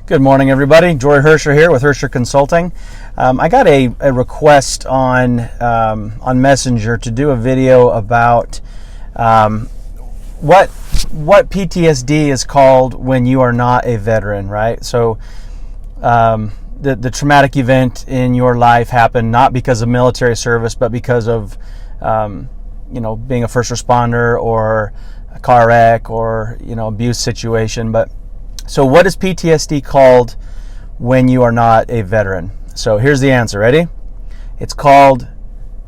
Good morning, everybody. Jorey here with Hersher Consulting. I got a request on Messenger to do a video about what PTSD is called when you are not a veteran, right? So the traumatic event in your life happened not because of military service, but because of being a first responder or a car wreck or abuse situation. So what is PTSD called when you are not a veteran? So here's the answer. Ready? It's called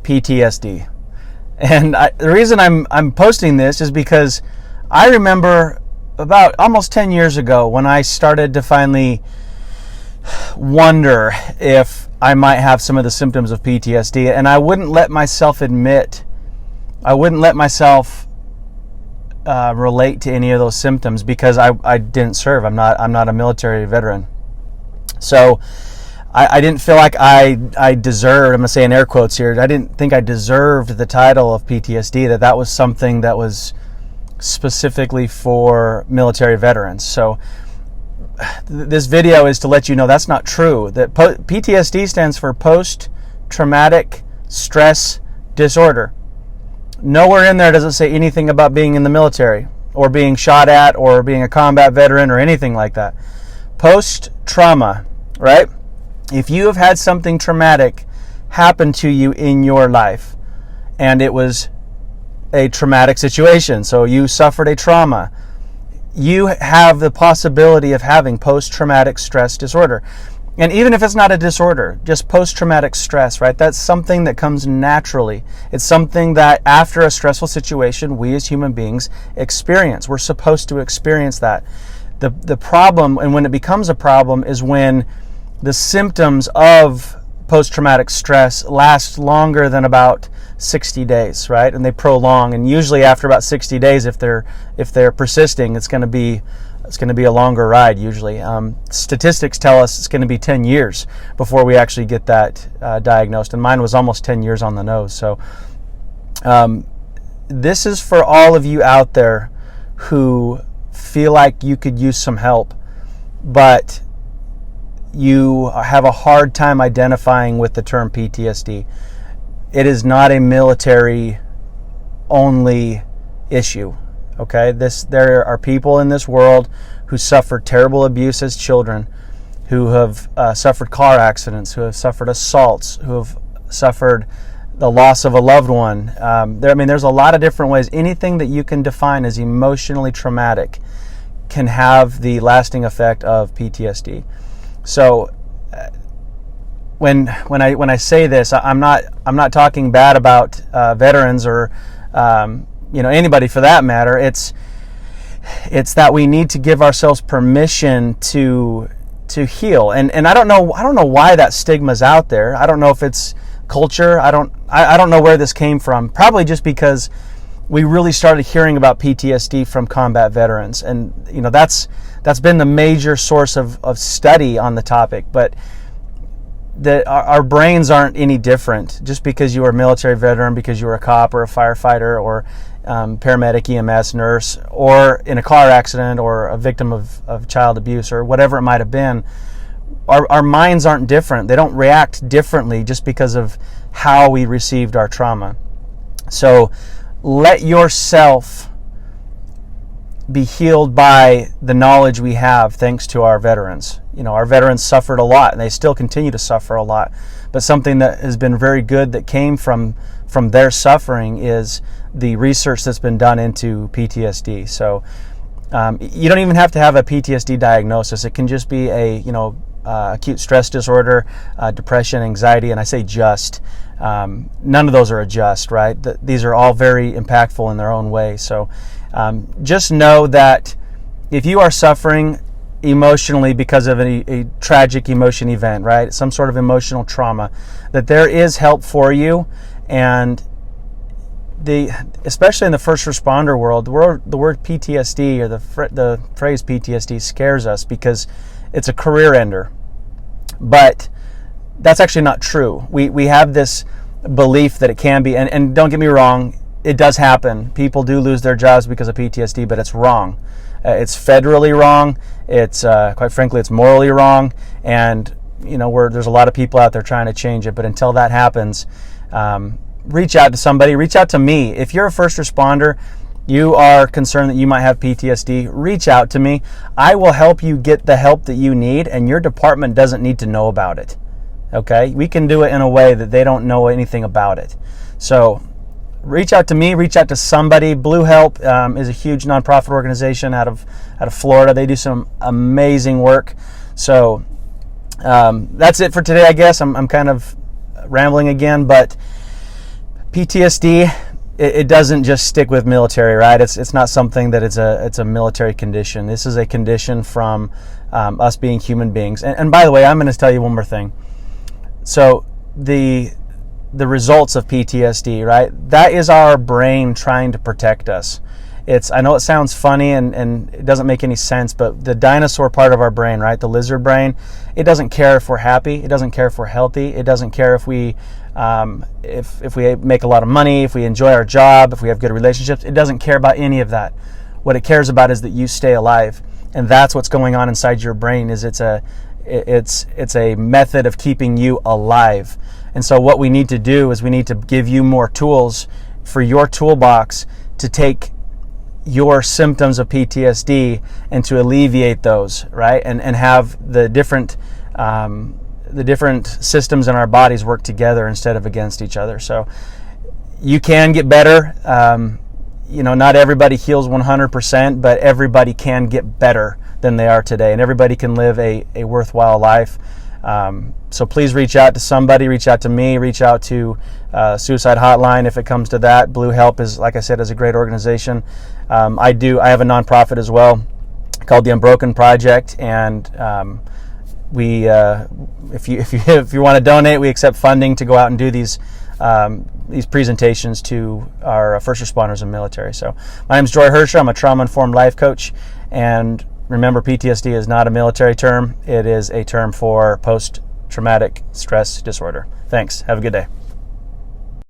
PTSD. And the reason I'm posting this is because I remember about almost 10 years ago when I started to finally wonder if I might have some of the symptoms of PTSD, and I wouldn't let myself relate to any of those symptoms because I didn't serve. I'm not a military veteran. So I didn't feel like I deserved, I'm going to say in air quotes here, I didn't think I deserved the title of PTSD, that was something that was specifically for military veterans. So this video is to let you know that's not true. That PTSD stands for post-traumatic stress disorder. Nowhere in there does it say anything about being in the military or being shot at or being a combat veteran or anything like that. Post-trauma, right? If you have had something traumatic happen to you in your life and it was a traumatic situation, so you suffered a trauma, you have the possibility of having post-traumatic stress disorder. And even if it's not a disorder, just post-traumatic stress, right? That's something that comes naturally. It's something that after a stressful situation, we as human beings experience. We're supposed to experience that. The problem, and when it becomes a problem, is when the symptoms of post-traumatic stress last longer than about 60 days, right? And they prolong. And usually after about 60 days, if they're persisting, it's going to be a longer ride usually. Statistics tell us it's going to be 10 years before we actually get that diagnosed. And mine was almost 10 years on the nose. So this is for all of you out there who feel like you could use some help, but you have a hard time identifying with the term PTSD. It is not a military only issue. Okay, there are people in this world who suffered terrible abuse as children, who have suffered car accidents, who have suffered assaults, who have suffered the loss of a loved one. There's a lot of different ways. Anything that you can define as emotionally traumatic can have the lasting effect of PTSD. So when I say this, I'm not talking bad about veterans or anybody for that matter. It's that we need to give ourselves permission to heal. And I don't know why that stigma's out there. I don't know if it's culture. I don't know where this came from. Probably just because we really started hearing about PTSD from combat veterans, and that's been the major source of study on the topic. But our brains aren't any different just because you were a military veteran, because you were a cop or a firefighter or paramedic, EMS, nurse, or in a car accident or a victim of child abuse or whatever it might have been. Our minds aren't different. They don't react differently just because of how we received our trauma. So let yourself be healed by the knowledge we have thanks to our veterans. Our veterans suffered a lot and they still continue to suffer a lot. But something that has been very good that came from their suffering is the research that's been done into PTSD. So you don't even have to have a PTSD diagnosis. It can just be a acute stress disorder, depression, anxiety, and I say just. None of those are a just, right? These are all very impactful in their own way. So just know that if you are suffering emotionally because of a tragic emotion event, right, some sort of emotional trauma, that there is help for you. And especially in the first responder world, the word PTSD or the phrase PTSD scares us because it's a career ender. But that's actually not true. We have this belief that it can be, and don't get me wrong, it does happen. People do lose their jobs because of PTSD, but it's wrong. It's federally wrong. It's quite frankly, it's morally wrong. And there's a lot of people out there trying to change it. But until that happens, reach out to somebody. Reach out to me. If you're a first responder, you are concerned that you might have PTSD, reach out to me. I will help you get the help that you need, and your department doesn't need to know about it. Okay? We can do it in a way that they don't know anything about it. So reach out to me, reach out to somebody. Blue Help is a huge nonprofit organization out of Florida. They do some amazing work. So that's it for today, I guess. I'm kind of rambling again, but PTSD, it doesn't just stick with military, right? It's not something that it's a military condition. This is a condition from us being human beings. And by the way, I'm going to tell you one more thing. So the results of PTSD, right? That is our brain trying to protect us. I know it sounds funny and it doesn't make any sense, but the dinosaur part of our brain, right? The lizard brain, it doesn't care if we're happy. It doesn't care if we're healthy. It doesn't care if we if we make a lot of money, if we enjoy our job, if we have good relationships. It doesn't care about any of that. What it cares about is that you stay alive, and that's what's going on inside your brain. Is it's a method of keeping you alive. And so what we need to do is we need to give you more tools for your toolbox to take your symptoms of PTSD and to alleviate those, right? And have the different systems in our bodies work together instead of against each other. So you can get better. Not everybody heals 100%, but everybody can get better than they are today, and everybody can live a worthwhile life. So please reach out to somebody, reach out to me, reach out to Suicide Hotline if it comes to that. Blue Help is, like I said, is a great organization. I have a nonprofit as well called the Unbroken Project, and we if you want to donate, we accept funding to go out and do these presentations to our first responders and military. So my name is Jorey Hersher. I'm a trauma-informed life coach, and remember, PTSD is not a military term. It is a term for post-traumatic stress disorder. Thanks. Have a good day.